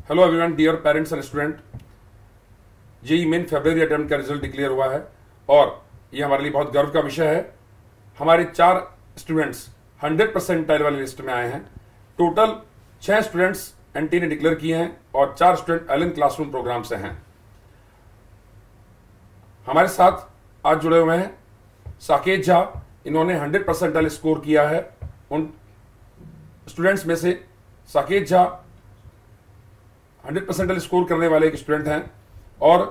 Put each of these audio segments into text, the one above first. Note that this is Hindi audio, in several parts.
Hello everyone, dear parents and student. JEE main फरवरी अटेम्प्ट का रिजल्ट डिक्लेयर हुआ है और ये हमारे लिए बहुत गर्व का विषय है। हमारे 4 स्टूडेंट्स 100% वाली लिस्ट में आए हैं। टोटल 6 स्टूडेंट्स एनटी ने डिक्लेयर किए हैं और 4 स्टूडेंट एलन क्लासरूम प्रोग्राम से हैं। हमारे साथ आज जुड़े हुए हैं साकेत झा। इन्होंने 100% स्कोर किया है। उन स्टूडेंट्स में से साकेत झा 100% स्कोर करने वाले एक स्टूडेंट हैं और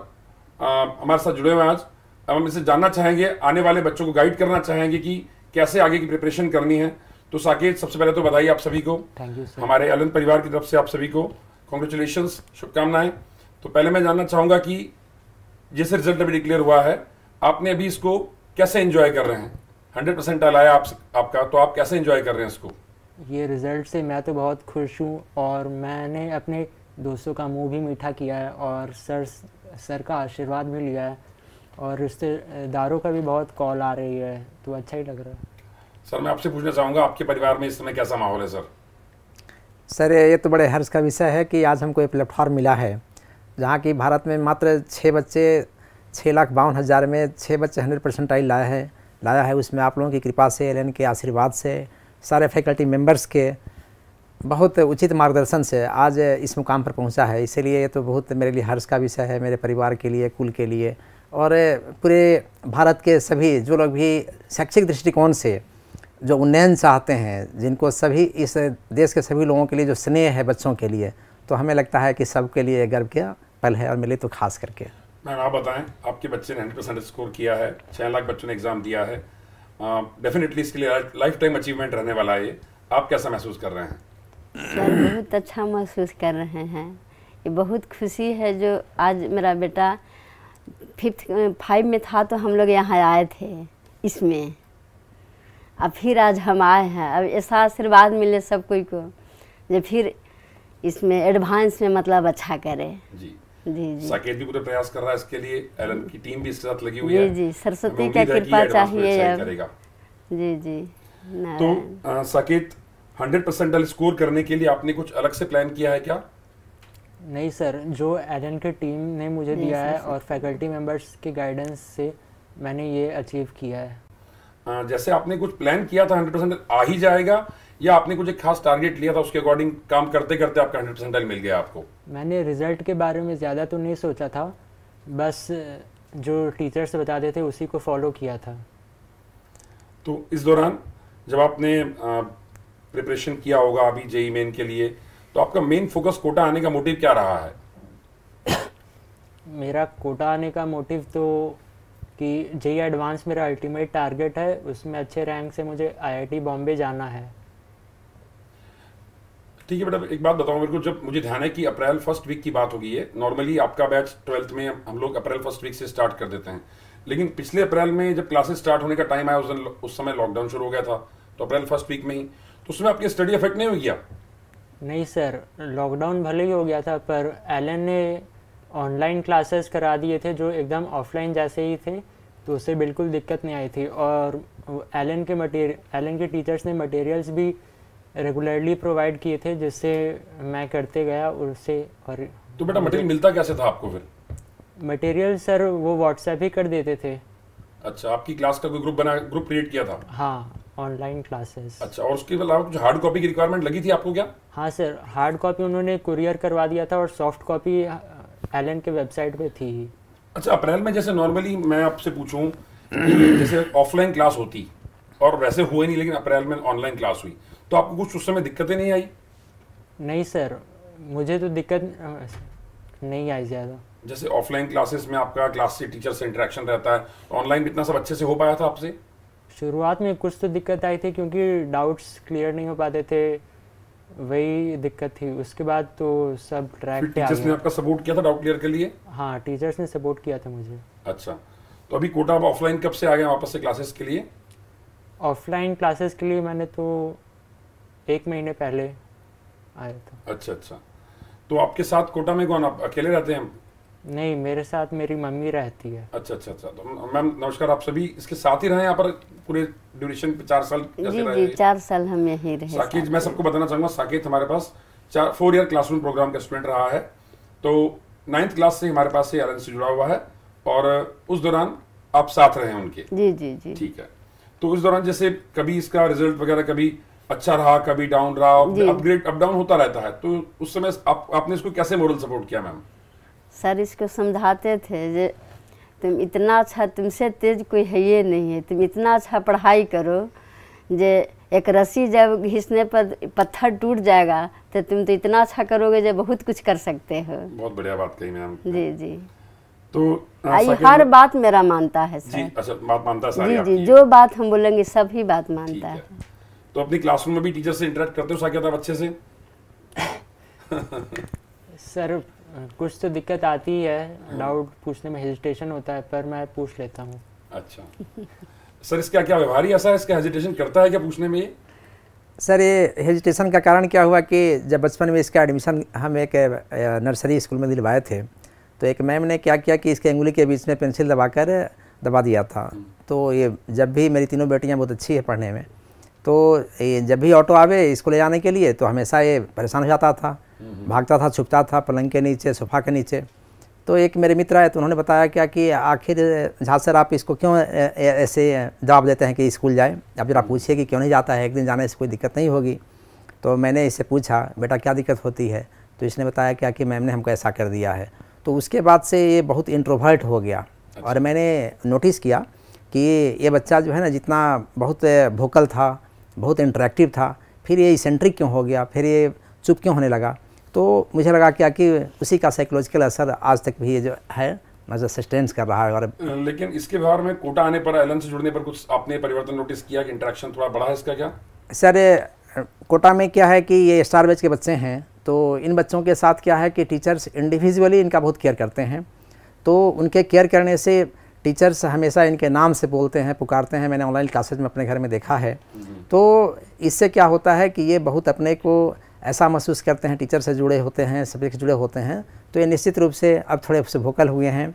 हमारे साथ जुड़े हुए हैं आज। अब हम इसे जानना चाहेंगे, आने वाले बच्चों को गाइड करना चाहेंगे कि कैसे आगे की प्रिपरेशन करनी है। तो साकेत, सबसे पहले तो बधाई आप सभी को। Thank you sir. हमारे एलन परिवार की तरफ से आप सभी को कॉन्ग्रेचुलेशंस, शुभकामनाएं। तो पहले मैं जानना चाहूंगा कि जैसे रिजल्ट अभी डिक्लेयर हुआ है, आपने अभी इसको कैसे एंजॉय कर रहे हैं? 100% आया आपका, तो आप कैसे एंजॉय कर रहे हैं इसको? ये रिज़ल्ट से मैं तो बहुत खुश हूँ और मैंने अपने दोस्तों का मुंह भी मीठा किया है और सर का आशीर्वाद भी लिया है और रिश्तेदारों का भी बहुत कॉल आ रही है, तो अच्छा ही लग रहा है। सर, मैं आपसे पूछना चाहूंगा, आपके परिवार में इस समय कैसा माहौल है? सर, ये तो बड़े हर्ष का विषय है कि आज हमको एक प्लेटफॉर्म मिला है जहाँ की भारत में मात्र 6 बच्चे 6,52,000 में 6 बच्चे 100% लाया है। उसमें आप लोगों की कृपा से, एलन के आशीर्वाद से, सारे फैकल्टी मेंबर्स के बहुत उचित मार्गदर्शन से आज इस मुकाम पर पहुंचा है। इसीलिए ये तो बहुत मेरे लिए हर्ष का विषय है, मेरे परिवार के लिए, कुल के लिए और पूरे भारत के सभी जो लोग भी शैक्षिक दृष्टिकोण से जो उन्नयन चाहते हैं, जिनको सभी इस देश के सभी लोगों के लिए जो स्नेह है बच्चों के लिए, तो हमें लगता है कि सबके लिए गर्व का पल है और मेरे लिए तो खास करके। मैम, आप बताएं, आपके बच्चे ने 100% स्कोर किया है, 6 लाख बच्चों ने एग्जाम दिया है। डेफिनेटली इसके लिए लाइफ टाइम अचीवमेंट रहने वाला है। आप कैसा महसूस कर रहे हैं? सर, बहुत अच्छा महसूस कर रहे हैं। ये बहुत खुशी है जो आज मेरा बेटा 5 में था तो हम लोग यहाँ आए थे इसमें, अब फिर आज हम आए हैं। अब ऐसा आशीर्वाद मिले सब कोई को जो फिर इसमें एडवांस में मतलब अच्छा करे। जी जी। साकेत भी पूरे प्रयास कर रहा है इसके लिए, एलन की टीम भी इसके साथ लगी हुई है। जी, सरस्वती का कृपा चाहिए अब। जी। तो साकेत, 100% स्कोर करने के लिए आपने कुछ अलग से प्लान किया है क्या? नहीं सर, जो एलन की टीम ने मुझे दिया है और फैकल्टी मेंबर्स के गाइडेंस से मैंने ये अचीव किया है। जैसे आपने कुछ प्लान किया था 100% आ ही जाएगा, या आपने कुछ एक खास टारगेट लिया था, उसके अकॉर्डिंग काम करते करते आपका 100% मिल गया आपको? मैंने रिज़ल्ट के बारे में ज़्यादा तो नहीं सोचा था, बस जो टीचर्स बताते थे उसी को फॉलो किया था। तो इस दौरान जब आपने प्रिपरेशन किया होगा अभी जेईई मेन के लिए, तो आपका मेन फोकस कोटा आने का मोटिव क्या रहा है? मेरा कोटा आने का मोटिव तो कि जेईई एडवांस मेरा अल्टीमेट टारगेट है, उसमें अच्छे रैंक से मुझे आईआईटी बॉम्बे जाना है। ठीक है बेटा, एक बात बताओ मेरे को। जब मुझे ध्यान है कि अप्रैल फर्स्ट वीक की बात होगी है, नॉर्मली आपका बैच 12th में हम लोग अप्रैल फर्स्ट वीक से स्टार्ट कर देते हैं, लेकिन पिछले अप्रैल में जब क्लासेस स्टार्ट होने का टाइम आया उस समय लॉकडाउन शुरू हो गया था, तो अप्रैल फर्स्ट वीक में ही, तो उसमें आपकी स्टडी अफेक्ट नहीं हो गया? नहीं सर, लॉकडाउन भले ही हो गया था पर एलन ने ऑनलाइन क्लासेस करा दिए थे जो एकदम ऑफलाइन जैसे ही थे, तो उससे बिल्कुल दिक्कत नहीं आई थी। और एलन के टीचर्स ने मटेरियल्स भी रेगुलरली प्रोवाइड किए थे, जिससे मैं करते गया उससे। और तो बेटा मटेरियल मिलता कैसे था आपको फिर? मटेरियल सर वो व्हाट्सएप ही कर देते थे। अच्छा, आपकी क्लास का कोई ग्रुप क्रिएट किया था? हाँ, ऑनलाइन क्लासेस। अच्छा, और उसके अलावा कुछ हार्ड कॉपी की रिक्वायरमेंट लगी थी आपको क्या? हाँ सर, हार्ड कॉपी उन्होंने कुरियर करवा दिया था और सॉफ्ट कॉपी एलन के वेबसाइट पे थी ही। अच्छा, अप्रैल में जैसे नॉर्मली मैं आपसे पूछूं कि जैसे ऑफलाइन क्लास होती और वैसे हुए नहीं, लेकिन अप्रैल में ऑनलाइन क्लास हुई, तो आपको कुछ उस समय दिक्कतें नहीं आई? नहीं सर, मुझे तो दिक्कत नहीं आई ज़्यादा। जैसे ऑफलाइन क्लासेस में आपका क्लास से टीचर से इंटरेक्शन रहता है, ऑनलाइन इतना सब अच्छे से हो पाया था आपसे? शुरुआत में कुछ तो दिक्कत आई थी क्योंकि डाउट्स क्लियर नहीं हो पाते थे, वही दिक्कत थी। उसके बाद तो सब ट्रैक पे आ गया। टीचर्स ने आपका सपोर्ट किया था डाउट क्लियर के लिए? हाँ, टीचर्स ने सपोर्ट किया था मुझे। अच्छा, तो अभी कोटा आप ऑफलाइन कब से आ गए वापस से क्लासेस के लिए? ऑफलाइन क्लासेस के लिए मैंने तो 1 महीने पहले आया था। अच्छा, तो आपके साथ कोटा में कौन, आप अकेले रहते हैं? नहीं, मेरे साथ मेरी मम्मी रहती है। अच्छा। तो मैम नमस्कार, आप सभी इसके साथ ही रहे यहाँ पर पूरे ड्यूरेशन पे 4 साल? जी, 4 साल हम यहीं रहे। साकेत, मैं सबको बताना चाहूंगा, साकेत हमारे पास 4 ईयर क्लासरूम प्रोग्राम का स्टूडेंट रहा है। तो 9th क्लास से हमारे पास से एलन से जुड़ा हुआ है और उस दौरान आप साथ रहे हैं उनके। जी जी जी। ठीक है। तो उस दौरान जैसे कभी इसका रिजल्ट वगैरह कभी अच्छा रहा, कभी डाउन रहा, अपग्रेड अप डाउन होता रहता है, तो उस समय आपने इसको कैसे मोरल सपोर्ट किया मैम? सर इसको समझाते थे जे तुम इतना अच्छा, तुमसे तेज कोई है ये नहीं है, तुम इतना अच्छा पढ़ाई करो जे एक रस्सी जब घिसने पर पत्थर टूट जाएगा तो तुम तो इतना अच्छा करोगे जो बहुत कुछ कर सकते हो। बहुत बढ़िया बात कही मैम। जी जी। तो हर बात मेरा मानता है सर। जी, अच्छा बात मानता है सारी जी आपकी। जी, जो बात हम बोलेंगे सभी बात मानता है। तो अपनी क्लासरूम में भी टीचर से इंटरेक्ट करते हो साकेत आप अच्छे से? सर कुछ तो दिक्कत आती है, डाउट पूछने में हेजिटेशन होता है, पर मैं पूछ लेता हूँ। अच्छा सर, इसका क्या व्यवहार ही ऐसा है, इसका हेजिटेशन करता है क्या पूछने में? ये सर ये हेजिटेशन का कारण क्या हुआ कि जब बचपन में इसका एडमिशन हम एक नर्सरी स्कूल में दिलवाए थे, तो एक मैम ने क्या किया कि इसके अंगुली के बीच में पेंसिल दबा दिया था। तो ये जब भी, मेरी तीनों बेटियां बहुत अच्छी है पढ़ने में, तो ये जब भी ऑटो आवे स्कूल जाने के लिए तो हमेशा ये परेशान हो जाता था, भागता था, छुपता था पलंग के नीचे, सोफा के नीचे। तो एक मेरे मित्र आए तो उन्होंने बताया क्या कि आखिर झा सर आप इसको क्यों ऐसे जवाब देते हैं कि स्कूल जाए, आप जरा पूछिए कि क्यों नहीं जाता है, एक दिन जाने से कोई दिक्कत नहीं होगी। तो मैंने इससे पूछा बेटा क्या दिक्कत होती है, तो इसने बताया क्या कि मैम ने हमको ऐसा कर दिया है। तो उसके बाद से ये बहुत इंट्रोवर्ट हो गया। और मैंने नोटिस किया कि ये बच्चा जो है ना, जितना बहुत वोकल था, बहुत इंटरेक्टिव था, फिर ये इसेंट्रिक क्यों हो गया, फिर ये चुप क्यों होने लगा। तो मुझे लगा क्या कि उसी का साइकोलॉजिकल असर आज तक भी ये जो है मतलब सस्टेंस कर रहा है। और लेकिन इसके व्यवहार में कोटा आने पर, एलन से जुड़ने पर कुछ आपने परिवर्तन नोटिस किया कि इंटरेक्शन थोड़ा बढ़ा है इसका क्या? सर कोटा में क्या है कि ये स्टार बैच के बच्चे हैं, तो इन बच्चों के साथ क्या है कि टीचर्स इंडिविजुअली इनका बहुत केयर करते हैं। तो उनके केयर करने से टीचर्स हमेशा इनके नाम से बोलते हैं, पुकारते हैं। मैंने ऑनलाइन क्लासेज में अपने घर में देखा है। तो इससे क्या होता है कि ये बहुत अपने को ऐसा महसूस करते हैं, टीचर से जुड़े होते हैं, सब्जेक्ट से जुड़े होते हैं। तो ये निश्चित रूप से अब थोड़े से वोकल हुए हैं।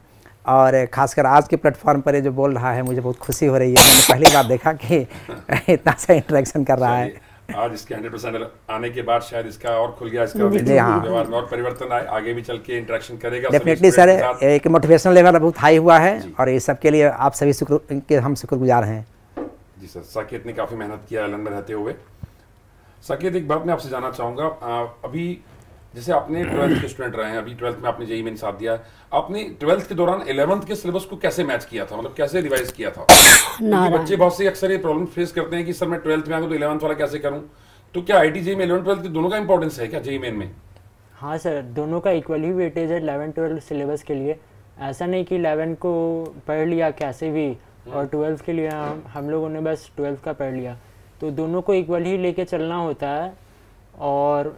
और ख़ासकर आज के प्लेटफॉर्म पर ये जो बोल रहा है, मुझे बहुत खुशी हो रही है। मैंने पहली बार देखा कि इतना सा इंटरेक्शन कर रहा है। आज इसके 100% आने के बाद शायद इसका और खुल गया, इसका व्यवहार में और परिवर्तन आए, आगे भी चल के इंटरेक्शन करेगा। डेफिनेटली सर, एक मोटिवेशनल लेवल बहुत हाई हुआ है और ये सब के लिए आप सभी हम शुक्रगुजार हैं। जी सर, साकेत ने काफ़ी मेहनत किया एलन में रहते हुए। साकेत, एक बात मैं आपसे जानना चाहूँगा, अभी जैसे आपने 12th के स्टूडेंट रहे हैं, अभी 12th में आपने जेईई मेन साथ दिया है, आपने 12th के दौरान 11th के सिलेबस को कैसे मैच किया था, मतलब कैसे रिवाइज किया था? बच्चे बहुत से अक्सर ये प्रॉब्लम फेस करते हैं कि सर मैं 12th में आ गया तो 11th वाला कैसे करूं। तो क्या आईटी जेईई में 11th 12th दोनों का इंपॉर्टेंस है क्या जेईई मेन में? हाँ सर, दोनों का इक्वल ही वेटेज है 11-12 सिलेबस के लिए। ऐसा नहीं कि 11 को पढ़ लिया कैसे भी और 12th के लिए हम लोगों ने बस 12th का पढ़ लिया। तो दोनों को इक्वल ही लेके चलना होता है। और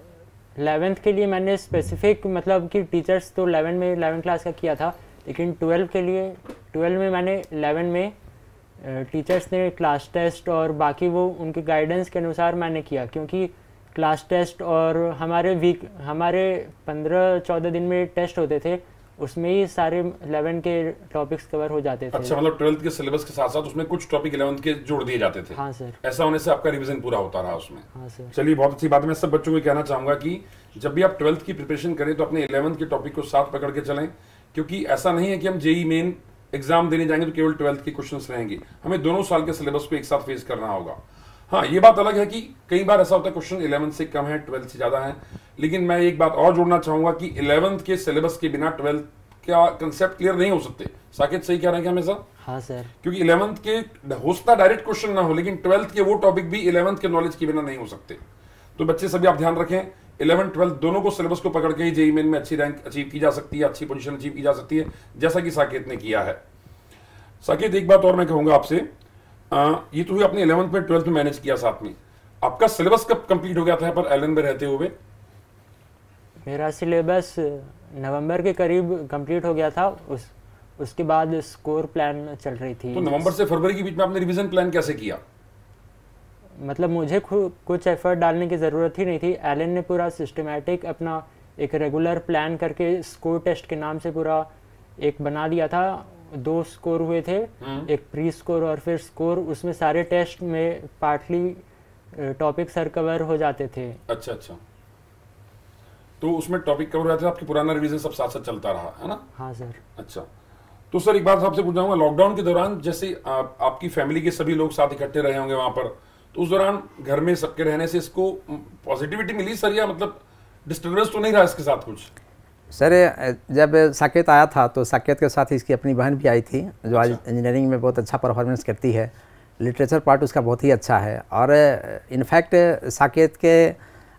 11th के लिए मैंने स्पेसिफिक, मतलब कि टीचर्स तो 11 में 11 क्लास का किया था, लेकिन 12 के लिए 12 में मैंने 11 में टीचर्स ने क्लास टेस्ट और बाकी वो उनके गाइडेंस के अनुसार मैंने किया, क्योंकि क्लास टेस्ट और हमारे 15-14 दिन में टेस्ट होते थे, उसमें ही सारे 11 के टॉपिक्स कवर हो जाते थे। अच्छा, मतलब 12th के सिलेबस के साथ साथ उसमें कुछ टॉपिक 11th के जोड़ दिए जाते थे? हाँ सर। ऐसा होने से आपका रिवीजन पूरा होता रहा उसमें? हाँ सर। चलिए, बहुत अच्छी बात है। मैं सब बच्चों को कहना चाहूंगा कि जब भी आप 12th की प्रिपरेशन करें तो अपने 11th के टॉपिक को साथ पकड़ के चलें, क्योंकि ऐसा नहीं है कि हम जेईई मेन एग्जाम देने जाएंगे तो केवल 12th के क्वेश्चंस रहेंगे। हमें दोनों साल के सिलेबस को एक साथ फेस करना होगा। हाँ, ये बात अलग है कि कई बार ऐसा होता है क्वेश्चन 11th से कम है, 12th से ज्यादा है, लेकिन मैं एक बात और जोड़ना चाहूंगा कि 11th के सिलेबस के बिना 12th का कंसेप्ट क्लियर नहीं हो सकते। साकेत सही कह रहे हैं क्या हमेशा? हाँ सर। क्योंकि 11th के हो सकता डायरेक्ट क्वेश्चन ना हो, लेकिन 12th के वो टॉपिक भी 11th के नॉलेज के बिना नहीं हो सकते। तो बच्चे सभी आप ध्यान रखें, 11th 12th दोनों को सिलेबस को पकड़ के ही जेईई मेन में अच्छी रैंक अचीव की जा सकती है, अच्छी पोजीशन अचीव की जा सकती है, जैसा कि साकेत ने किया है। साकेत, एक बात और मैं कहूंगा आपसे, ये तो हुई आपने 11th में 12th में मैनेज किया, साथ में आपका सिलेबस कब कंप्लीट हो गया था पर एलन में रहते हुए? मेरा सिलेबस नवंबर के करीब कंप्लीट हो गया था। उसके बाद स्कोर प्लान चल रही थी। तो नवंबर से फरवरी के बीच में आपने रिवीजन प्लान कैसे किया? मतलब मुझे कुछ एफर्ट डालने की ज़रूरत ही नहीं थी। एलन ने पूरा सिस्टमैटिक अपना एक रेगुलर प्लान करके स्कोर टेस्ट के नाम से पूरा एक बना दिया था। 2 स्कोर हुए थे, एक प्री स्कोर और फिर स्कोर। उसमें सारे टेस्ट में पार्टली टॉपिक सर कवर हो जाते थे। अच्छा अच्छा। तो उसमें टॉपिक कवर हो जाते थे, आपकी पुराना रिवीजन सब साथ साथ चलता रहा है ना? हाँ सर। अच्छा, तो सर एक बात आपसे पूछ रहा हूँ, लॉकडाउन के दौरान जैसे आपकी फैमिली के सभी लोग साथ इकट्ठे रहे होंगे वहां पर, तो उस दौरान घर में सबके रहने से इसको पॉजिटिविटी मिली सर, या मतलब डिस्टर्बेंस तो नहीं रहा इसके साथ कुछ? सर जब साकेत आया था तो साकेत के साथ इसकी अपनी बहन भी आई थी, जो आज इंजीनियरिंग में बहुत अच्छा परफॉर्मेंस करती है। लिटरेचर पार्ट उसका बहुत ही अच्छा है, और इनफैक्ट साकेत के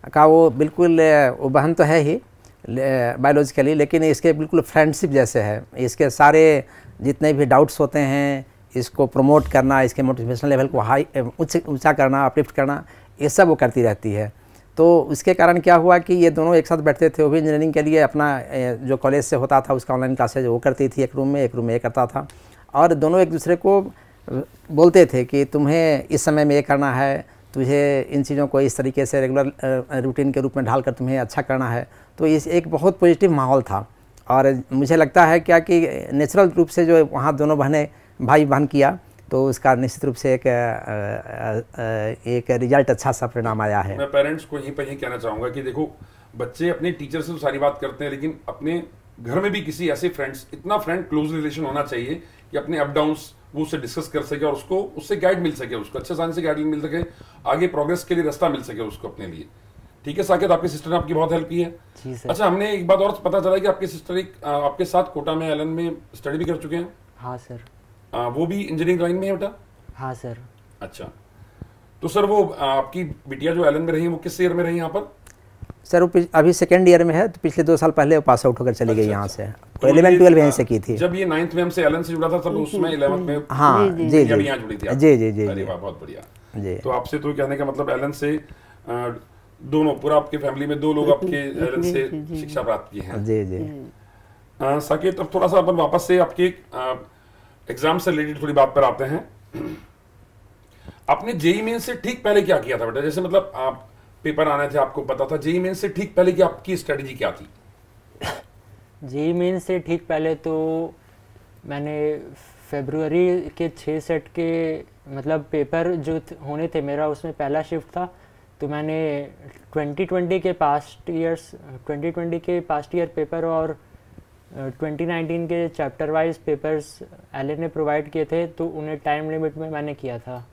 का वो बिल्कुल, वो बहन तो है ही बायोलॉजिकली, लेकिन इसके बिल्कुल फ्रेंडशिप जैसे है। इसके सारे जितने भी डाउट्स होते हैं, इसको प्रमोट करना, इसके मोटिवेशन लेवल को हाई ऊंचा करना, अपलिफ्ट करना, ये सब वो करती रहती है। तो उसके कारण क्या हुआ कि ये दोनों एक साथ बैठते थे। वो भी इंजीनियरिंग के लिए अपना जो कॉलेज से होता था उसका ऑनलाइन क्लासेज वो करती थी, एक रूम में ये करता था, और दोनों एक दूसरे को बोलते थे कि तुम्हें इस समय में ये करना है, तुझे इन चीज़ों को इस तरीके से रेगुलर रूटीन के रूप में ढालकर तुम्हें अच्छा करना है। तो इस एक बहुत पॉजिटिव माहौल था, और मुझे लगता है क्या कि नेचुरल रूप से जो वहाँ दोनों बहनें भाई बहन किया, तो उसका निश्चित रूप से एक रिजल्ट अच्छा सा परिणाम आया है। मैं पेरेंट्स को यहीं पर यही कहना चाहूँगा कि देखो, बच्चे अपने टीचर से तो सारी बात करते हैं, लेकिन अपने घर में भी किसी ऐसे फ्रेंड्स, इतना फ्रेंड क्लोज रिलेशन होना चाहिए कि अपने अप डाउन्स वो उससे डिस्कस कर सके, और उसको उससे गाइड मिल सके, उसको अच्छे साइन से गाइड मिल सके, आगे प्रोग्रेस के लिए रास्ता मिल सके उसको अपने लिए। ठीक है साकेत, आपकी सिस्टर ने आपकी बहुत हेल्प की है। जी सर। अच्छा, हमने एक बात और पता चला कि आपकी सिस्टर आपके साथ कोटा में एलन में स्टडी भी कर चुके हैं। हाँ सर। वो भी इंजीनियरिंग लाइन में है बेटा? हाँ सर। अच्छा, तो सर वो आपकी बिटिया जो एलन में रही है, वो किस ईयर में रही यहाँ पर? सर वो अभी सेकेंड ईयर में है, तो पिछले 2 साल पहले वो पास आउट होकर चली गई यहाँ से। तो 11-12 यहीं से की थी। जब ये 9th में हमसे एलन से जुड़ा था, तब उसमें 11th में हाँ जी जी अभी यहाँ जुड़ी थी आप? जी जी जी। अरे वाह, बहुत बढ़िया जी। तो आपसे तो कहने का मतलब एलन से दोनों, पूरा आपके फैमिली में 2 लोग आपके एलन से शिक्षा प्राप्त की हैं। जी जी। साकेत, अब थोड़ा सा अपन वापस से आपके एग्जाम से रिलेटेड थोड़ी बात पर आते हैं। आपने जेईई मेन से ठीक पहले क्या किया था बेटा? जैसे मतलब आप पेपर आने थे, आपको पता था, जेईई मेन से ठीक पहले की आपकी स्ट्रेटेजी क्या थी? जेईई मेन से ठीक पहले तो मैंने फरवरी के 6 सेट के मतलब पेपर जो होने थे, मेरा उसमें पहला शिफ्ट था, तो मैंने 2020 के पास्ट ईयर पेपर और 2019 के चैप्टर वाइज पेपर्स एलन ने प्रोवाइड किए थे, तो उन्हें टाइम लिमिट में मैंने किया था।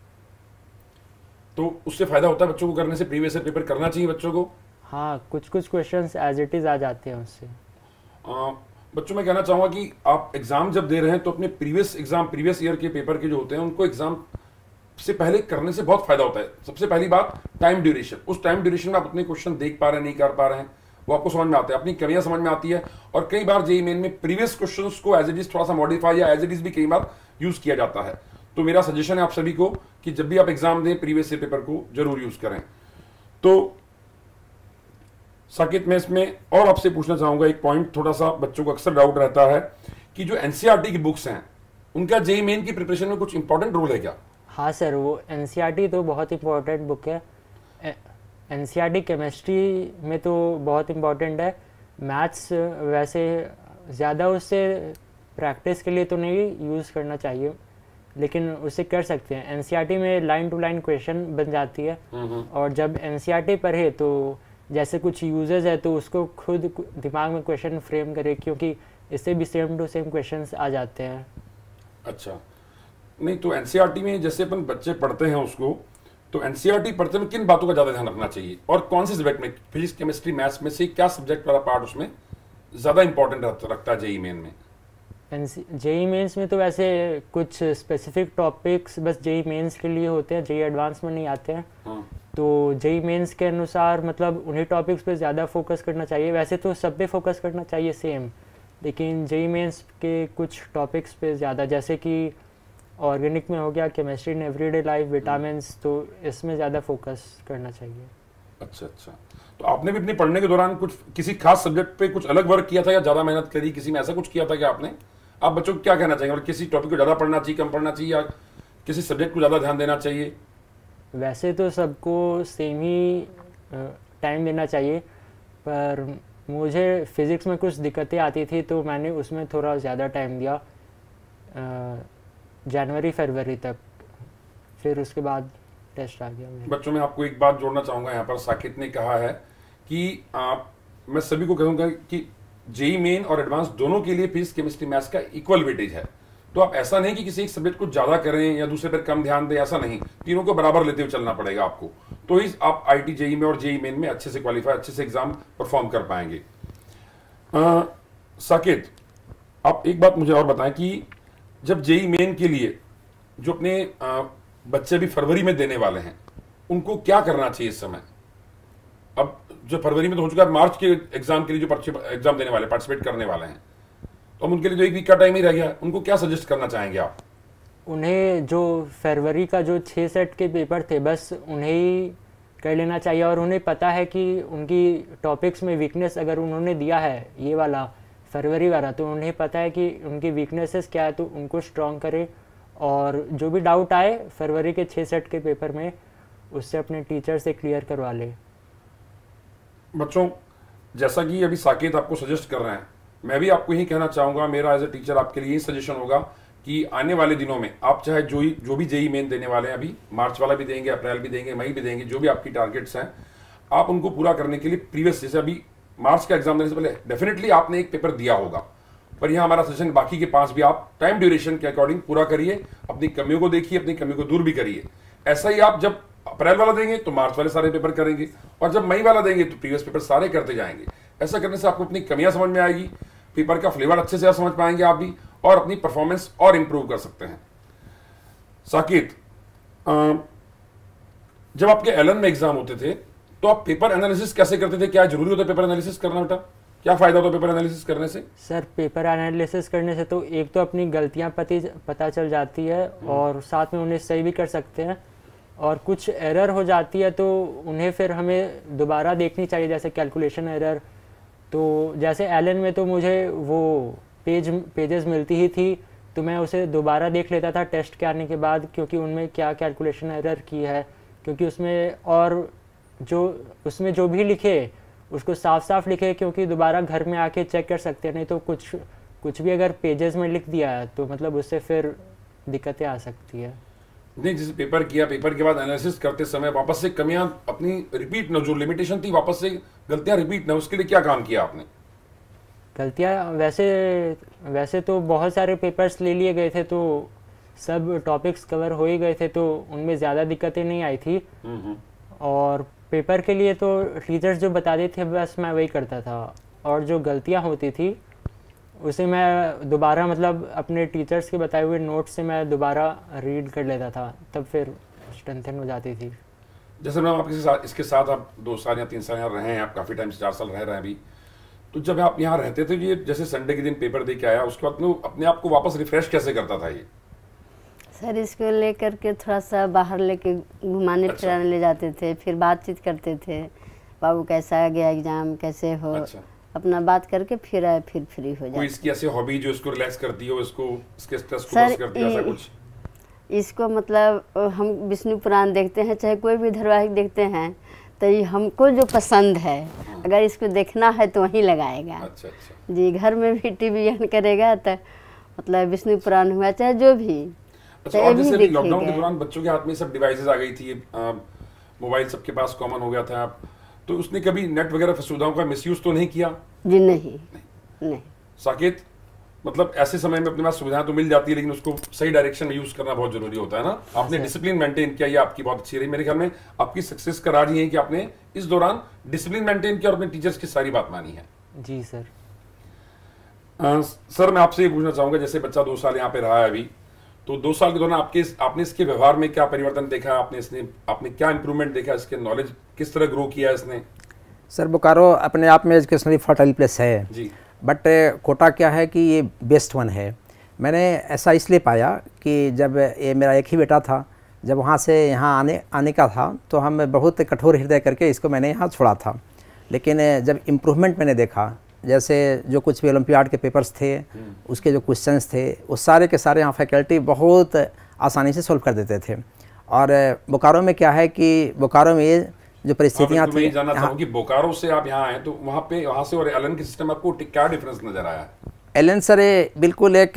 तो उससे फायदा होता है बच्चों को करने से? प्रीवियस ईयर पेपर करना चाहिए बच्चों को? हाँ, कुछ क्वेश्चंस एज इट इज़ आ जाते हैं उससे। बच्चों मैं कहना चाहूँगा कि आप एग्जाम जब दे रहे हैं तो अपने प्रीवियस ईयर के पेपर के जो होते हैं उनको एग्जाम से पहले करने से बहुत फायदा होता है। सबसे पहली बात, टाइम ड्यूरेशन। उस टाइम ड्यूरेशन में आप उतने क्वेश्चन देख पा रहे हैं, नहीं कर पा रहे हैं, वो आपको समझ में आते हैं, अपनी कमियां समझ में आती है। और कई बार जेईई मेन में प्रीवियस क्वेश्चंस को एज इट इज थोड़ा सा मॉडिफाई या एज इट इज भी कई बार यूज किया जाता है। तो मेरा सजेशन है आप सभी को कि जब भी आप एग्जाम दें, प्रीवियस ईयर पेपर को जरूर यूज करें। तो साकेत, मैं इसमें और आपसे पूछना चाहूंगा एक पॉइंट, थोड़ा सा बच्चों को अक्सर डाउट रहता है कि जो एनसीईआरटी की बुक्स हैं, उनका जेईई मेन की प्रिपरेशन में कुछ इंपॉर्टेंट रोल है क्या? हाँ सर, वो एनसीईआरटी तो बहुत इंपॉर्टेंट बुक है। एनसीईआरटी केमिस्ट्री में तो बहुत इंपॉर्टेंट है। मैथ्स वैसे ज़्यादा उससे प्रैक्टिस के लिए तो नहीं यूज़ करना चाहिए, लेकिन उसे कर सकते हैं। एनसीईआरटी में लाइन टू लाइन क्वेश्चन बन जाती है, और जब एनसीईआरटी पढ़े तो जैसे कुछ यूजेस है तो उसको खुद दिमाग में क्वेश्चन फ्रेम करे, क्योंकि इससे भी सेम टू सेम क्वेश्चंस आ जाते हैं। अच्छा, नहीं तो एनसीईआरटी में जैसे अपन बच्चे पढ़ते हैं उसको, तो एनसीईआरटी पढ़ते में किन बातों का ज्यादा ध्यान रखना चाहिए, और कौन से सब्जेक्ट में, फिजिक्स केमिस्ट्री मैथ्स में से क्या सब्जेक्ट वाला पार्ट उसमें ज्यादा इंपॉर्टेंट रखता है जेईई मेन में? जेईई मेंस में तो वैसे कुछ स्पेसिफिक टॉपिक्स बस जेईई मेंस के लिए होते हैं, जेईई एडवांस में नहीं आते हैं। तो जेईई मेंस के अनुसार मतलब उन्हीं टॉपिक्स पे ज़्यादा फोकस करना चाहिए। वैसे तो सब पे फोकस करना चाहिए सेम, लेकिन जेईई मेंस के कुछ टॉपिक्स पे ज़्यादा, जैसे कि ऑर्गेनिक में हो गया, chemistry in everyday life, vitamins, तो इसमें ज़्यादा फोकस करना चाहिए। अच्छा अच्छा, तो आपने भी अपने पढ़ने के दौरान कुछ किसी खास सब्जेक्ट पे कुछ अलग वर्क किया था या ज़्यादा मेहनत करी, किसी में ऐसा कुछ किया था क्या आपने? आप बच्चों को क्या कहना चाहिए, मतलब किसी टॉपिक को ज़्यादा पढ़ना चाहिए, कम पढ़ना चाहिए, या किसी सब्जेक्ट को ज़्यादा ध्यान देना चाहिए? वैसे तो सबको सेम ही टाइम देना चाहिए, पर मुझे फिज़िक्स में कुछ दिक्कतें आती थी तो मैंने उसमें थोड़ा ज़्यादा टाइम दिया, जनवरी फरवरी तक, फिर उसके बाद टेस्ट आ गया। बच्चों में आपको एक बात जोड़ना चाहूँगा यहाँ पर, साकेत ने कहा है कि आप मैं सभी को कहूंगा कि जेई मेन और एडवांस दोनों के लिए फिजिक्स केमिस्ट्री मैथ्स का इक्वल वेटेज है। तो आप ऐसा नहीं कि किसी एक सब्जेक्ट को ज्यादा करें या दूसरे पर कम ध्यान दें, ऐसा नहीं, तीनों को बराबर लेते हुए चलना पड़ेगा आपको, तो ही आप आईटी जेई में और जेई मेन में अच्छे से क्वालिफाई, अच्छे से एग्जाम परफॉर्म कर पाएंगे। साकेत, आप एक बात मुझे और बताएं कि जब जेई मेन के लिए जो अपने बच्चे भी फरवरी में देने वाले हैं, उनको क्या करना चाहिए इस समय? अब जो फरवरी में तो हो चुका है, मार्च के एग्जाम के लिए जो एग्जाम देने वाले, पार्टिसिपेट करने वाले हैं, तो अब उनके लिए तो एक वीक का टाइम ही रह गया, उनको क्या सजेस्ट करना चाहेंगे आप? उन्हें जो फरवरी का जो 6 सेट के पेपर थे, बस उन्हें ही कर लेना चाहिए। और उन्हें पता है कि उनकी टॉपिक्स में वीकनेस अगर उन्होंने दिया है ये वाला फरवरी वाला, तो उन्हें पता है कि उनकी वीकनेसेस क्या है, तो उनको स्ट्रॉन्ग करे। और जो भी डाउट आए फरवरी के 6 सेट के पेपर में, उससे अपने टीचर से क्लियर करवा ले। बच्चों, जैसा कि अभी साकेत आपको सजेस्ट कर रहे हैं, मैं भी आपको यही कहना चाहूंगा, मेरा एज ए टीचर आपके लिए यही सजेशन होगा कि आने वाले दिनों में आप चाहे जो भी जेई मेन देने वाले हैं, अभी मार्च वाला भी देंगे, अप्रैल भी देंगे, मई भी देंगे, जो भी आपकी टारगेट्स हैं, आप उनको पूरा करने के लिए प्रीवियस, जैसे अभी मार्च का एग्जाम देने से पहले डेफिनेटली आपने एक पेपर दिया होगा, पर यहाँ हमारा सजेशन बाकी के 5 भी आप टाइम ड्यूरेशन के अकॉर्डिंग पूरा करिए, अपनी कमियों को देखिए, अपनी कमियों को दूर भी करिए। ऐसा ही आप जब अप्रैल वाला देंगे तो मार्च वाले सारे पेपर करेंगे, और जब मई वाला देंगे तो प्रीवियस पेपर सारे करते जाएंगे। ऐसा करने से आपको अपनी कमियां समझ में आएगी, पेपर का फ्लेवर अच्छे से आप समझ पाएंगे आप भी, और अपनी परफॉर्मेंस और इंप्रूव कर सकते हैं। साकेत, जब आपके एलन में एग्जाम होते थे तो आप पेपर एनालिसिस कैसे करते थे? क्या जरूरी होता है पेपर एनालिसिस करना बेटा? क्या फायदा होता है पेपर एनालिसिस करने से? सर, पेपर एनालिसिस करने से तो एक तो अपनी गलतियां पता चल जाती है, और साथ में उन्हें सही भी कर सकते हैं। और कुछ एरर हो जाती है तो उन्हें फिर हमें दोबारा देखनी चाहिए, जैसे कैलकुलेशन एरर। तो जैसे एलन में तो मुझे वो पेजेस मिलती ही थी, तो मैं उसे दोबारा देख लेता था टेस्ट के आने के बाद, क्योंकि उनमें क्या कैलकुलेशन एरर की है, क्योंकि उसमें जो भी लिखे उसको साफ साफ लिखे, क्योंकि दोबारा घर में आके चेक कर सकते हैं। नहीं तो कुछ भी अगर पेजेस में लिख दिया है तो मतलब उससे फिर दिक्कतें आ सकती है। नहीं, जैसे पेपर किया, पेपर के बाद एनालिसिस करते समय वापस से कमियां अपनी रिपीट न, जो लिमिटेशन थी वापस से गलतियां रिपीट न, उसके लिए क्या काम किया आपने? गलतियां वैसे तो बहुत सारे पेपर्स ले लिए गए थे, तो सब टॉपिक्स कवर हो ही गए थे, तो उनमें ज़्यादा दिक्कतें नहीं आई थी। और पेपर के लिए तो टीचर्स जो बताते थे बस मैं वही करता था, और जो गलतियां होती थी उसे मैं दोबारा मतलब अपने टीचर्स के बताए हुए नोट्स से मैं दोबारा रीड कर लेता था, तब फिर स्ट्रेंथन हो जाती थी। जैसे मैम आप इसके साथ आप 2 साल या 3 साल यहाँ रहे हैं, आप काफ़ी टाइम से 4 साल रह रहे हैं अभी, तो जब आप यहाँ रहते थे, ये जैसे संडे के दिन पेपर दे के आया, उसके बाद में अपने आप को वापस रिफ्रेश कैसे करता था ये? सर, इसको लेकर के थोड़ा सा बाहर लेके घुमाने फिराने ले जाते थे, फिर बातचीत करते थे, बाबू कैसा गया एग्जाम, कैसे हो। अच्छा। अपना बात करके फिर आए, फिर फ्री हो जाए। कोई इसकी ऐसी हॉबी जो इसको रिलैक्स करती हो, इसके स्ट्रेस को कम करती है, ऐसा कुछ? इसको मतलब हम विष्णु पुराण देखते हैं, चाहे कोई भी धारावाहिक देखते हैं, तो ये हमको जो पसंद है, अगर इसको देखना है तो वहीं लगाएगा। अच्छा। जी, घर में भी टीवी ऑन करेगा तो मतलब विष्णु पुराण हुआ चाहे जो भी। अच्छा, और जैसे लॉकडाउन के दौरान बच्चों के हाथ में सब डिवाइसेस आ गई थी, मोबाइल सबके पास कॉमन हो गया था, तो उसने कभी नेट वगैरह सुविधाओं का मिसयूज तो नहीं किया? जी नहीं। साकेत, मतलब ऐसे समय में अपने पास सुविधाएं तो मिल जाती है, लेकिन उसको सही डायरेक्शन में यूज करना बहुत जरूरी होता है ना। आपने डिसिप्लिन मेंटेन किया, ये आपकी बहुत अच्छी रही। मेरे ख्याल में आपकी सक्सेस का राज ये है कि आपने इस दौरान डिसिप्लिन मेंटेन किया और अपने टीचर्स की सारी बात मानी है। जी सर। सर, मैं आपसे ये पूछना चाहूंगा, जैसे बच्चा 2 साल यहाँ पे रहा है अभी, तो 2 साल के दौरान आपने इसके व्यवहार में क्या परिवर्तन देखा? आपने क्या इंप्रूवमेंट देखा? इसके नॉलेज किस तरह ग्रो किया इसने? सर, बोकारो अपने आप में एजुकेशनली फर्टाइल प्लेस है जी, बट कोटा क्या है कि ये बेस्ट वन है। मैंने ऐसा इसलिए पाया कि जब ये मेरा एक ही बेटा था, जब वहाँ से यहाँ आने का था, तो हम बहुत कठोर हृदय करके इसको मैंने यहाँ छोड़ा था। लेकिन जब इम्प्रूवमेंट मैंने देखा, जैसे जो कुछ भी ओलंपियाड के पेपर्स थे, उसके जो क्वेश्चंस थे, वो सारे के सारे यहाँ फैकल्टी बहुत आसानी से सोल्व कर देते थे। और बोकारो में क्या है कि बोकारो में ये जो परिस्थितियाँ थी, मैं जानना चाहूँ कि बोकारो से आप यहाँ आए, तो वहाँ से और एलन के सिस्टम आपको क्या डिफरेंस नजर आया? एलन सर बिल्कुल एक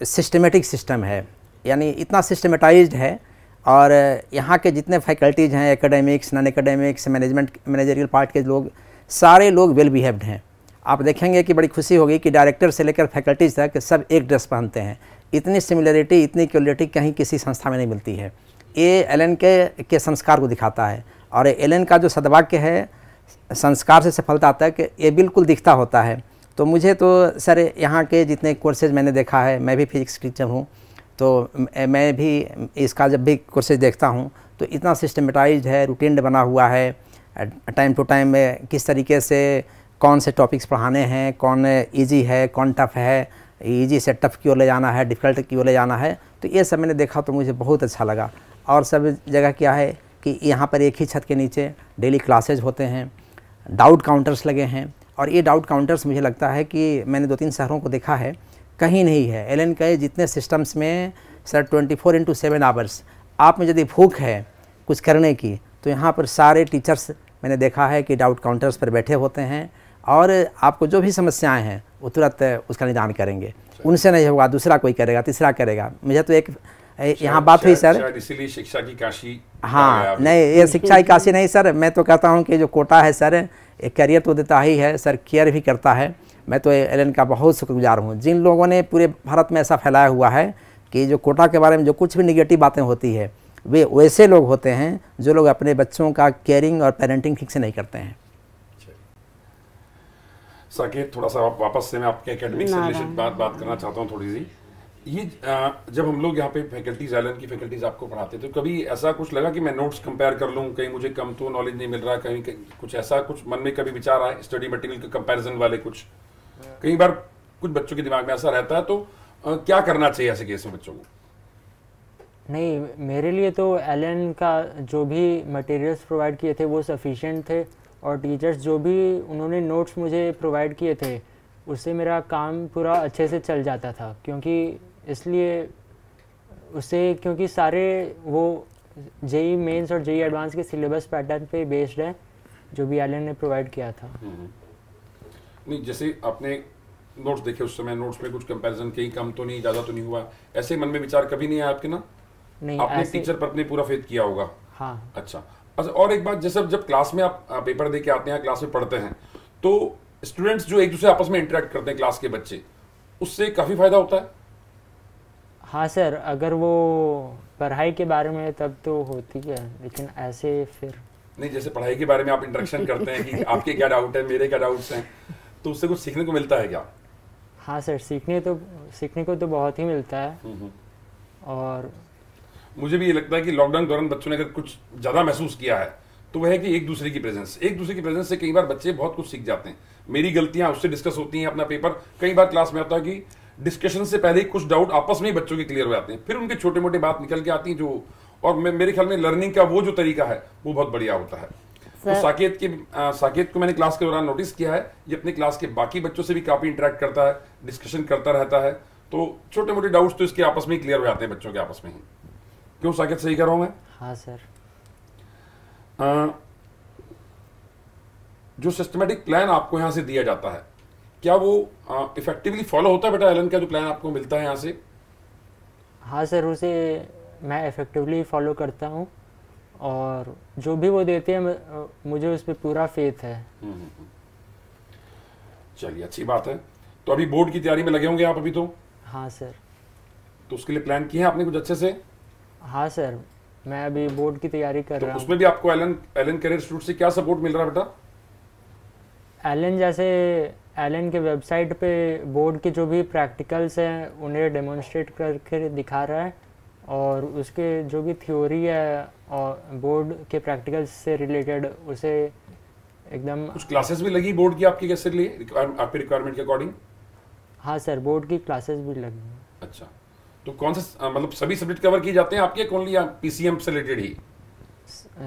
सिस्टमेटिक सिस्टम है, यानी इतना सिस्टमेटाइज्ड है, और यहाँ के जितने फैकल्टीज हैं, academics, non academics, managerial part के लोग, सारे लोग वेल बिहेव्ड हैं। आप देखेंगे कि बड़ी खुशी होगी कि डायरेक्टर से लेकर फैकल्टीज तक सब एक ड्रेस पहनते हैं। इतनी सिमिलरिटी, इतनी इक्वलिटी कहीं किसी संस्था में नहीं मिलती है। ये एलन के संस्कार को दिखाता है, और एलन का जो सद्वाक्य है, संस्कार से सफलता तक, ये बिल्कुल दिखता होता है। तो मुझे तो सर यहाँ के जितने कोर्सेज मैंने देखा है, मैं भी फिजिक्स टीचर हूँ, तो मैं भी इसका जब भी कोर्सेज देखता हूँ तो इतना सिस्टमेटाइज्ड है, रूटीन बना हुआ है, टाइम टू टाइम में किस तरीके से कौन से टॉपिक्स पढ़ाने हैं, कौन इजी है, कौन टफ़ है, इजी से टफ़ की ओर ले जाना है, डिफ़िकल्ट की ओर ले जाना है। तो ये सब मैंने देखा तो मुझे बहुत अच्छा लगा। और सब जगह क्या है कि यहाँ पर एक ही छत के नीचे डेली क्लासेज होते हैं, डाउट काउंटर्स लगे हैं, और ये डाउट काउंटर्स मुझे लगता है कि मैंने 2-3 शहरों को देखा है, कहीं नहीं है। एलन के जितने सिस्टम्स में सर 24/7 आवर्स आप में यदि भूख है कुछ करने की, तो यहाँ पर सारे टीचर्स मैंने देखा है कि डाउट काउंटर्स पर बैठे होते हैं, और आपको जो भी समस्याएं हैं वो तुरंत उसका निदान करेंगे। उनसे नहीं होगा, दूसरा कोई करेगा, तीसरा करेगा। मुझे तो एक यहाँ बात हुई सर, इसीलिए शिक्षा की काशी। हाँ, नहीं, ये शिक्षा की काशी नहीं सर, मैं तो कहता हूँ कि जो कोटा है सर, एक करियर तो देता ही है सर, केयर भी करता है। मैं तो एलन का बहुत शुक्रगुजार हूँ। जिन लोगों ने पूरे भारत में ऐसा फैलाया हुआ है कि जो कोटा के बारे में जो कुछ भी निगेटिव बातें होती है, वे वैसे लोग होते हैं जो लोग अपने बच्चों का केयरिंग और पेरेंटिंग ठीक से नहीं करते हैं। साकेत, थोड़ा सा वापस से मैं आपके एकेडमिक से रिलेटेड बात करना चाहता हूँ थोड़ी सी। ये जब हम लोग यहाँ पे फैकल्टीज, एलन की फैकल्टीज आपको पढ़ाते थे, तो कभी ऐसा कुछ लगा कि मैं नोट्स कंपेयर कर लूँ, कहीं मुझे कम तो नॉलेज नहीं मिल रहा, कहीं कुछ ऐसा कुछ मन में कभी विचार आए स्टडी मटेरियल के कंपैरिजन वाले? कुछ कई बार कुछ बच्चों के दिमाग में ऐसा रहता है, तो क्या करना चाहिए ऐसे केस में बच्चों को? नहीं, मेरे लिए तो एलन का जो भी मटेरियल्स प्रोवाइड किए थे वो सफिशिएंट थे, और टीचर्स जो भी उन्होंने नोट्स मुझे प्रोवाइड किए थे उससे मेरा काम पूरा अच्छे से चल जाता था। क्योंकि सारे वो जेई मेंस और जेई एडवांस के सिलेबस पैटर्न पे बेस्ड है जो भी एलन ने प्रोवाइड किया था। नहीं, जैसे आपने नोट्स देखे उस समय, नोट्स में कुछ कंपैरिजन, कहीं कम तो नहीं, ज़्यादा तो नहीं हुआ, ऐसे मन में विचार कभी नहीं आया आपके? ना, नहीं, आपने टीचर पर अपने पूरा फेथ किया होगा। हाँ। अच्छा, और एक बात, जैसे जब क्लास में आप पेपर दे के आते हैं, क्लास में पढ़ते हैं, तो स्टूडेंट्स जो एक दूसरे आपस में इंटरेक्ट करते हैं, क्लास के बच्चे, उससे काफ़ी फायदा होता है? हाँ सर, अगर वो पढ़ाई के बारे में तब तो होती है, लेकिन ऐसे फिर नहीं, जैसे पढ़ाई के बारे में आप इंटरेक्शन करते हैं कि आपके क्या डाउट है, मेरे क्या डाउट्स हैं, तो उससे कुछ सीखने को मिलता है क्या? हाँ सर, सीखने को तो बहुत ही मिलता है। और मुझे भी ये लगता है कि लॉकडाउन दौरान बच्चों ने अगर कुछ ज़्यादा महसूस किया है तो वह है कि एक दूसरे की प्रेजेंस से कई बार बच्चे बहुत कुछ सीख जाते हैं। मेरी गलतियां उससे डिस्कस होती हैं, अपना पेपर, कई बार क्लास में आता है कि डिस्कशन से पहले ही कुछ डाउट आपस में ही बच्चों के क्लियर हो जाते हैं, फिर उनके छोटे मोटे बात निकल के आती हैं जो, और मेरे ख्याल में लर्निंग का वो जो तरीका है वो बहुत बढ़िया होता है। तो साकेत को मैंने क्लास के दौरान नोटिस किया है, ये अपने क्लास के बाकी बच्चों से भी काफी इंटरेक्ट करता है, डिस्कशन करता रहता है, तो छोटे मोटे डाउट्स तो इसके आपस में ही क्लियर हो जाते हैं बच्चों के आपस में ही। क्यों साकेत, सही कर रहा हूं मैं? हाँ सर। जो सिस्टमेटिक प्लान आपको यहाँ से दिया जाता है, क्या वो इफेक्टिवली फॉलो होता है बेटा? एलन का जो प्लान आपको मिलता है यहाँ से? हाँ सर, उसे मैं इफेक्टिवली फॉलो करता हूँ, और जो भी वो देते हैं मुझे उस पर पूरा फेथ है। चलिए, अच्छी बात है। तो अभी बोर्ड की तैयारी में लगे होंगे आप अभी तो? हाँ सर। तो उसके लिए प्लान किए हैं आपने कुछ अच्छे से? हाँ सर, मैं अभी बोर्ड की तैयारी कर रहा हूँ। उसमें भी आपको एलन करियर इंस्टीट्यूट से क्या सपोर्ट मिल रहा है बेटा? एलन के वेबसाइट पे बोर्ड के जो भी प्रैक्टिकल्स हैं उन्हें डेमोन्स्ट्रेट करके दिखा रहा है, और उसके जो भी थ्योरी है और बोर्ड के प्रैक्टिकल्स से रिलेटेड उसे एकदम। कुछ क्लासेस भी लगी बोर्ड की आपकी कैसे लिए, आपके रिक्वायरमेंट के अकॉर्डिंग? हाँ सर, बोर्ड की क्लासेस भी लगी। अच्छा, तो कौन से मतलब सभी सब्जेक्ट कवर किए जाते हैं आपके, कौन लिया पीसीएम से रिलेटेड ही?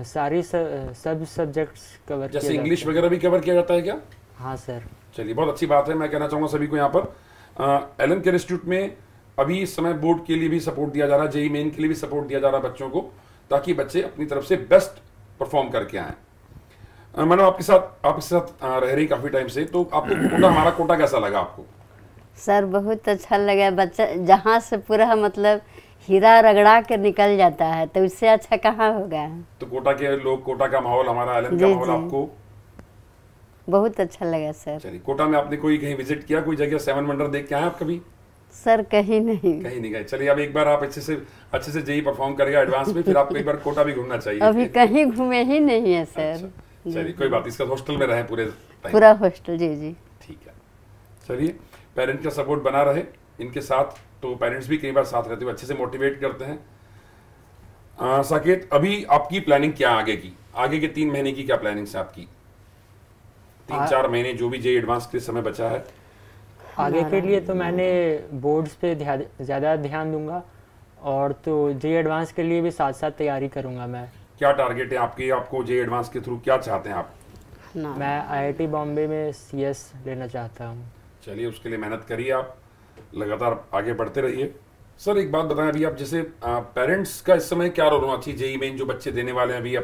सारी सब सब्जेक्ट्स कवर, जैसे इंग्लिश वगैरह भी कवर किया जाता है क्या? हाँ सर। चलिए, बहुत अच्छी बात है। मैं कहना चाहूँगा सभी को यहाँ पर एलन करियर इंस्टीट्यूट में अभी इस समय बोर्ड के लिए भी सपोर्ट दिया जा रहा है, जेई मेन के लिए भी सपोर्ट दिया जा रहा है बच्चों को, ताकि बच्चे अपनी तरफ से बेस्ट परफॉर्म करके आए। मैडम, आपके साथ रह रही काफ़ी टाइम से, तो आपको कोटा, हमारा कोटा कैसा लगा आपको? सर बहुत अच्छा लगा। बच्चा जहाँ से पूरा मतलब हीरा रगड़ा कर निकल जाता है, तो उससे अच्छा कहाँ होगा। तो कोटा के लोग, कोटा का माहौल, हमारा एलन का माहौल आपको बहुत अच्छा लगा सर। चलिए, कोटा में आपने कोई कहीं विजिट किया, कोई जगह 7 वंडर देख के आए आप कभी? सर कहीं नहीं। कहीं नहीं गए। चलिए, अब एक बार आप अच्छे से जेई परफॉर्म करेगा एडवांस में, फिर आपको एक बार कोटा भी घूमना चाहिए। अभी कहीं घूमे ही नहीं है सर। अच्छा, चलिए कोई बात, इसका हॉस्टल में रहे पूरे टाइम? पूरा हॉस्टल, जी जी। ठीक है, चलिए, पेरेंट्स का सपोर्ट बना रहे इनके साथ, तो पेरेंट्स भी कई बार साथ रहते हुए अच्छे से मोटिवेट करते हैं। साकेत, अभी आपकी प्लानिंग क्या आगे की? आगे के 3 महीने की क्या प्लानिंग है आपकी? 3-4 महीने जो भी जेई एडवांस के समय बचा है। आगे के लिए तो मैंने बोर्ड्स पे ज़्यादा ध्यान दूंगा, और तो जेई एडवांस के लिए भी साथ साथ तैयारी करूंगा मैं। क्या टारगेट है आपके? आपको जेई एडवांस के थ्रू क्या चाहते हैं आप? मैं IIT बॉम्बे में CS लेना चाहता हूँ। चलिए, उसके लिए मेहनत करिए, आप लगातार आगे बढ़ते रहिए। सर, एक बात बताएं, अभी आप जैसे पेरेंट्स का इस समय क्या रोल होना चाहिए? जेई मेन जो बच्चे देने वाले हैं अभी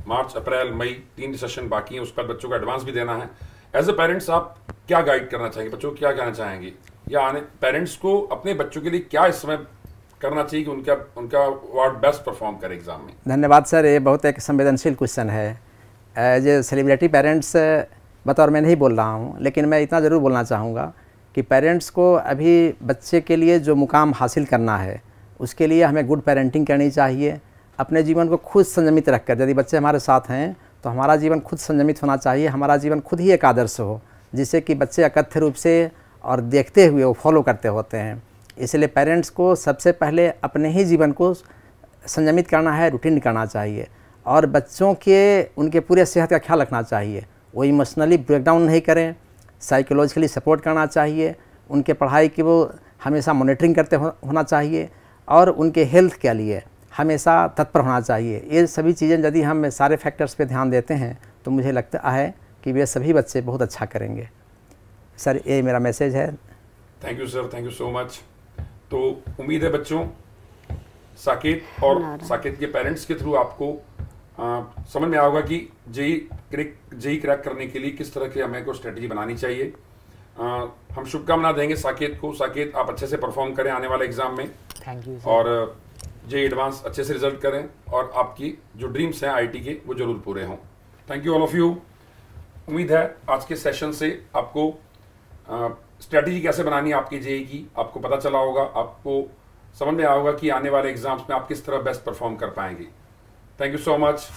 मार्च अप्रैल मई 3 सेशन बाकी हैं, उस पर बच्चों को एडवांस भी देना है। एज ए पेरेंट्स आप क्या गाइड करना चाहेंगे? बच्चों को क्या कहना चाहेंगे, या आने पेरेंट्स को अपने बच्चों के लिए क्या इस समय करना चाहिए कि उनका वार्ड बेस्ट परफॉर्म करे एग्जाम में? धन्यवाद सर, ये बहुत एक संवेदनशील क्वेश्चन है। एज ए सेलिब्रिटी पेरेंट्स बतौर मैं नहीं बोल रहा हूँ, लेकिन मैं इतना ज़रूर बोलना चाहूँगा कि पेरेंट्स को अभी बच्चे के लिए जो मुकाम हासिल करना है, उसके लिए हमें गुड पेरेंटिंग करनी चाहिए। अपने जीवन को खुद संयमित रखकर, यदि बच्चे हमारे साथ हैं तो हमारा जीवन खुद संयमित होना चाहिए। हमारा जीवन खुद ही एक आदर्श हो, जिससे कि बच्चे अकथ्य रूप से और देखते हुए वो फॉलो करते होते हैं। इसलिए पेरेंट्स को सबसे पहले अपने ही जीवन को संयमित करना है, रूटीन करना चाहिए, और बच्चों के उनके पूरे सेहत का ख्याल रखना चाहिए। वो इमोशनली ब्रेकडाउन नहीं करें, साइकोलॉजिकली सपोर्ट करना चाहिए। उनके पढ़ाई की वो हमेशा मॉनिटरिंग करते होना चाहिए, और उनके हेल्थ के लिए हमेशा तत्पर होना चाहिए। ये सभी चीज़ें यदि हम सारे फैक्टर्स पे ध्यान देते हैं तो मुझे लगता है कि वे सभी बच्चे बहुत अच्छा करेंगे। सर, ये मेरा मैसेज है। Thank you sir, thank you so much. तो उम्मीद है बच्चों, साकेत और साकेत के पेरेंट्स के थ्रू आपको समझ में आएगा कि जेई क्रैक करने के लिए किस तरह की हमें को स्ट्रेटजी बनानी चाहिए। हम शुभकामना देंगे साकेत को। साकेत, आप अच्छे से परफॉर्म करें आने वाले एग्जाम में। Thank you. और जेई एडवांस अच्छे से रिजल्ट करें, और आपकी जो ड्रीम्स हैं IIT के वो जरूर पूरे हों। Thank you all of you. उम्मीद है आज के सेशन से आपको स्ट्रेटजी कैसे बनानी है आपकी जेई की आपको पता चला होगा। आपको समझ में आया होगा कि आने वाले एग्जाम्स में आप किस तरह बेस्ट परफॉर्म कर पाएंगे। Thank you so much.